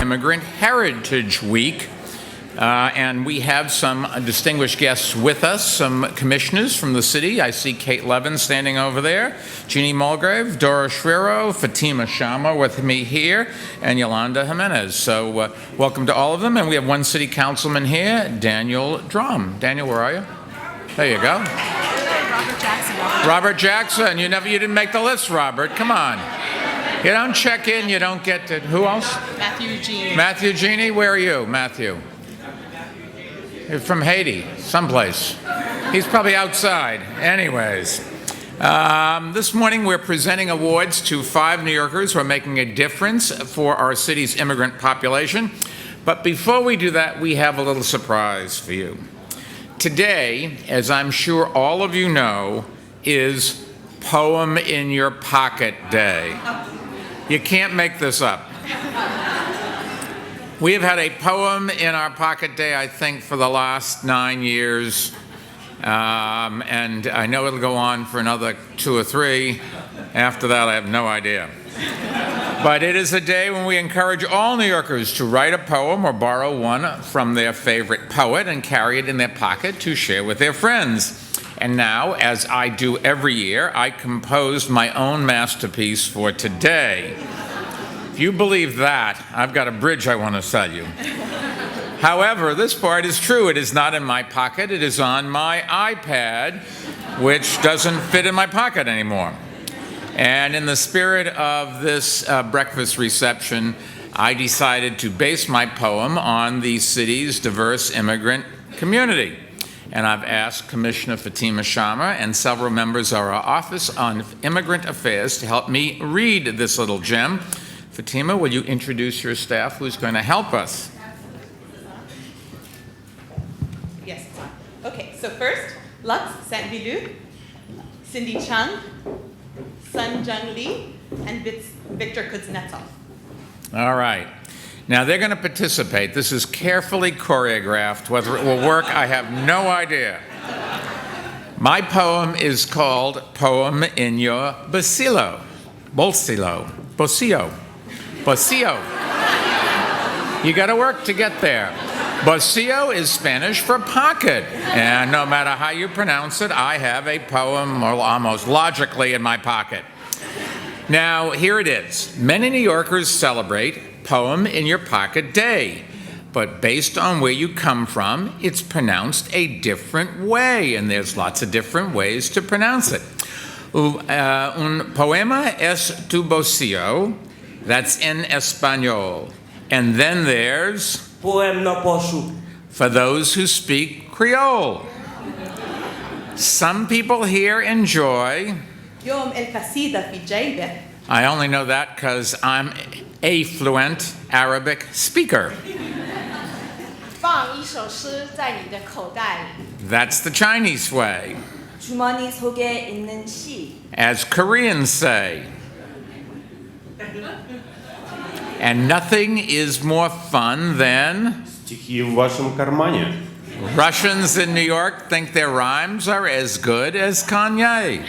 Immigrant Heritage Week, and we have some distinguished guests with us, some commissioners from the city. I see Kate Levin standing over there, Jeannie Mulgrave, Dora Schwero, Fatima Shama with me here, and Yolanda Jimenez. So welcome to all of them, and we have one city councilman here, Daniel Drum. Daniel, where are you? There you go. Robert Jackson. Robert Jackson, you didn't make the list, Robert. Come on. You don't check in, you don't get to, who else? Matthew Jeannie. Matthew Jeannie, where are you, Matthew? You're from Haiti, someplace. He's probably outside. Anyways, this morning we're presenting awards to 5 New Yorkers who are making a difference for our city's immigrant population. But before we do that, we have a little surprise for you. Today, as I'm sure all of you know, is Poem in Your Pocket Day. You can't make this up. We have had a poem in our pocket day, I think, for the last 9 years. And I know it'll go on for another 2 or 3. After that, I have no idea. But it is a day when we encourage all New Yorkers to write a poem or borrow one from their favorite poet and carry it in their pocket to share with their friends. And now, as I do every year, I composed my own masterpiece for today. If you believe that, I've got a bridge I want to sell you. However, this part is true. It is not in my pocket. It is on my iPad, which doesn't fit in my pocket anymore. And in the spirit of this breakfast reception, I decided to base my poem on the city's diverse immigrant community. And I've asked Commissioner Fatima Shama and several members of our Office on Immigrant Affairs to help me read this little gem. Fatima, will you introduce your staff who's going to help us? Yes, it's on. Okay, so first, Lux Saint-Vilu, Cindy Chung, Sun Jung Lee, and Victor Kuznetsov. All right. Now, they're going to participate. This is carefully choreographed. Whether it will work, I have no idea. My poem is called Poem in Your Bolsillo. Bolsillo. Bolsillo. Bolsillo. You got to work to get there. Bolsillo is Spanish for pocket. And no matter how you pronounce it, I have a poem almost logically in my pocket. Now, here it is. Many New Yorkers celebrate Poem in Your Pocket Day, but based on where you come from, it's pronounced a different way, and there's lots of different ways to pronounce it. Un poema es tu bolsillo, that's in Espanol. And then there's Poem no posso. For those who speak Creole. Some people here enjoy I only know that because I'm a fluent Arabic speaker. That's the Chinese way. As Koreans say. And nothing is more fun than Russians in New York think their rhymes are as good as Kanye.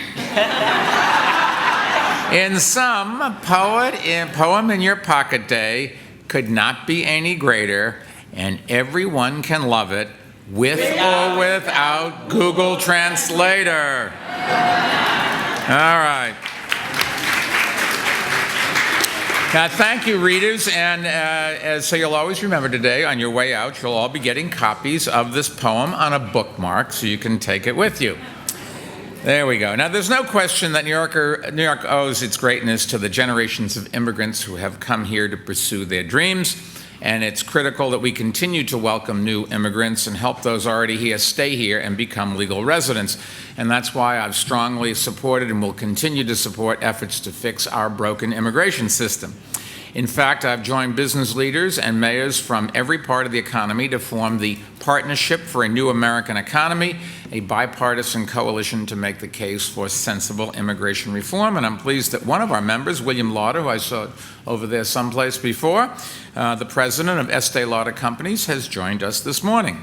In sum, Poem in Your Pocket Day could not be any greater, and everyone can love it with or without Google Translator. All right. Now, thank you, readers, and so you'll always remember today, on your way out, you'll all be getting copies of this poem on a bookmark so you can take it with you. There we go. Now, there's no question that New York owes its greatness to the generations of immigrants who have come here to pursue their dreams, and it's critical that we continue to welcome new immigrants and help those already here stay here and become legal residents. And that's why I've strongly supported and will continue to support efforts to fix our broken immigration system. In fact, I've joined business leaders and mayors from every part of the economy to form the Partnership for a New American Economy, a bipartisan coalition to make the case for sensible immigration reform. And I'm pleased that one of our members, William Lauder, who I saw over there someplace before, the president of Estee Lauder Companies, has joined us this morning.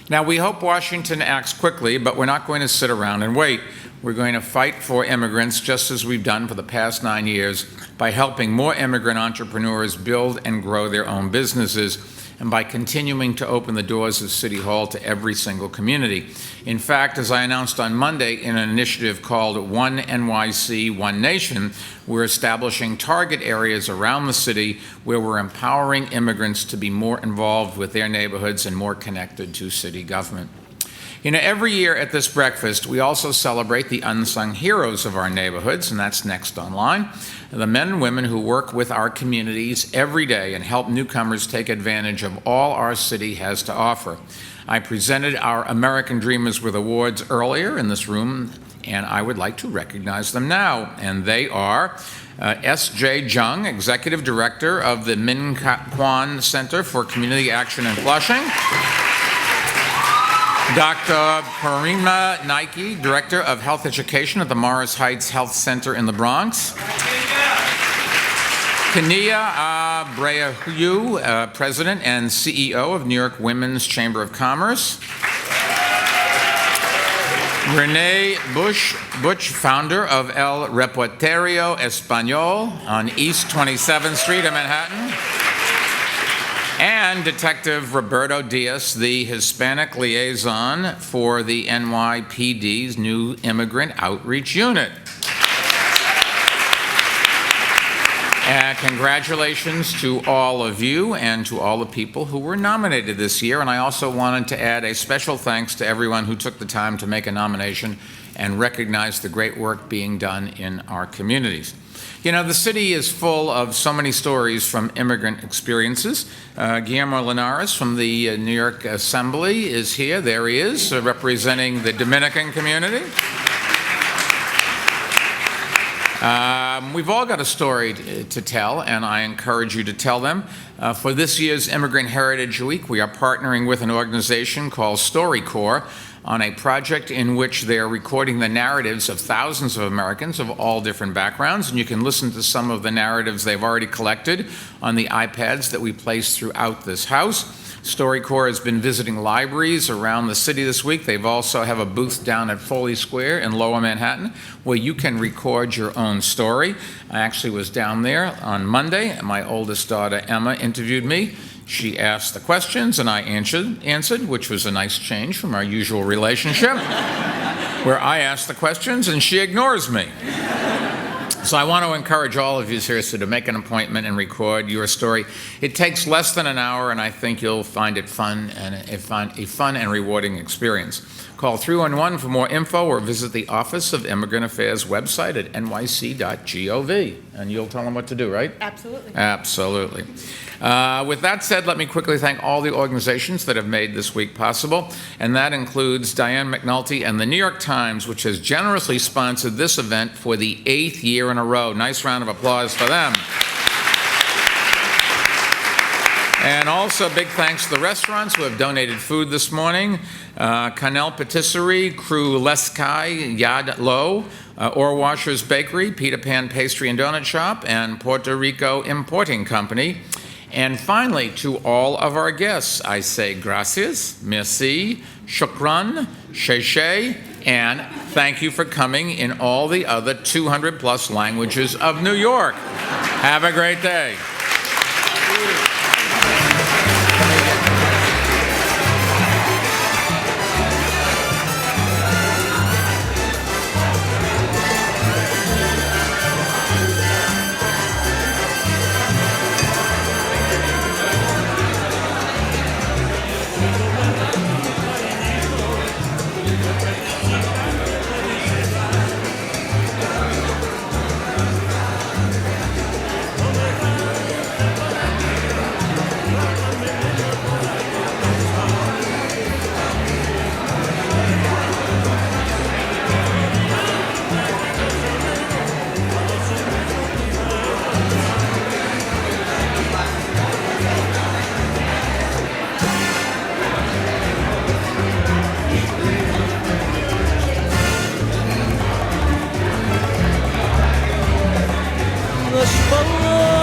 Now, we hope Washington acts quickly, but we're not going to sit around and wait. We're going to fight for immigrants just as we've done for the past 9 years by helping more immigrant entrepreneurs build and grow their own businesses, and by continuing to open the doors of City Hall to every single community. In fact, as I announced on Monday in an initiative called One NYC, One Nation, we're establishing target areas around the city where we're empowering immigrants to be more involved with their neighborhoods and more connected to city government. You know, every year at this breakfast, we also celebrate the unsung heroes of our neighborhoods, and that's next online. The men and women who work with our communities every day and help newcomers take advantage of all our city has to offer. I presented our American Dreamers with awards earlier in this room, and I would like to recognize them now. And they are S.J. Jung, Executive Director of the Min Kwan Center for Community Action in Flushing. Dr. Parima Nike, Director of Health Education at the Morris Heights Health Center in the Bronx. Kania Abreu, President and CEO of New York Women's Chamber of Commerce. Renee Butch, founder of El Repertorio Español on East 27th Street in Manhattan. And Detective Roberto Diaz, the Hispanic liaison for the NYPD's new Immigrant Outreach Unit. And congratulations to all of you and to all the people who were nominated this year. And I also wanted to add a special thanks to everyone who took the time to make a nomination and recognize the great work being done in our communities. You know, the city is full of so many stories from immigrant experiences. Guillermo Linares from the New York Assembly is here. There he is, representing the Dominican community. We've all got a story to tell, and I encourage you to tell them. For this year's Immigrant Heritage Week, we are partnering with an organization called StoryCorps on a project in which they're recording the narratives of thousands of Americans of all different backgrounds, and you can listen to some of the narratives they've already collected on the iPads that we place throughout this house. StoryCorps has been visiting libraries around the city this week. They also have a booth down at Foley Square in Lower Manhattan where you can record your own story. I actually was down there on Monday, and my oldest daughter, Emma, interviewed me. She asked the questions, and I answered, which was a nice change from our usual relationship, where I ask the questions and she ignores me. So I want to encourage all of you seriously to make an appointment and record your story. It takes less than an hour, and I think you'll find it fun and a fun and rewarding experience. Call 311 for more info or visit the Office of Immigrant Affairs website at nyc.gov. And you'll tell them what to do, right? Absolutely. Absolutely. With that said, let me quickly thank all the organizations that have made this week possible, and that includes Diane McNulty and the New York Times, which has generously sponsored this event for the 8th year in a row. Nice round of applause for them. And also big thanks to the restaurants who have donated food this morning. Canal Patisserie, Crew Leskai, Yad Lo, Ore Washers Bakery, Peter Pan Pastry and Donut Shop, and Puerto Rico Importing Company. And finally, to all of our guests, I say gracias, merci, shukran, sheshe, and thank you for coming in all the other 200-plus languages of New York. Have a great day. Robles-Román.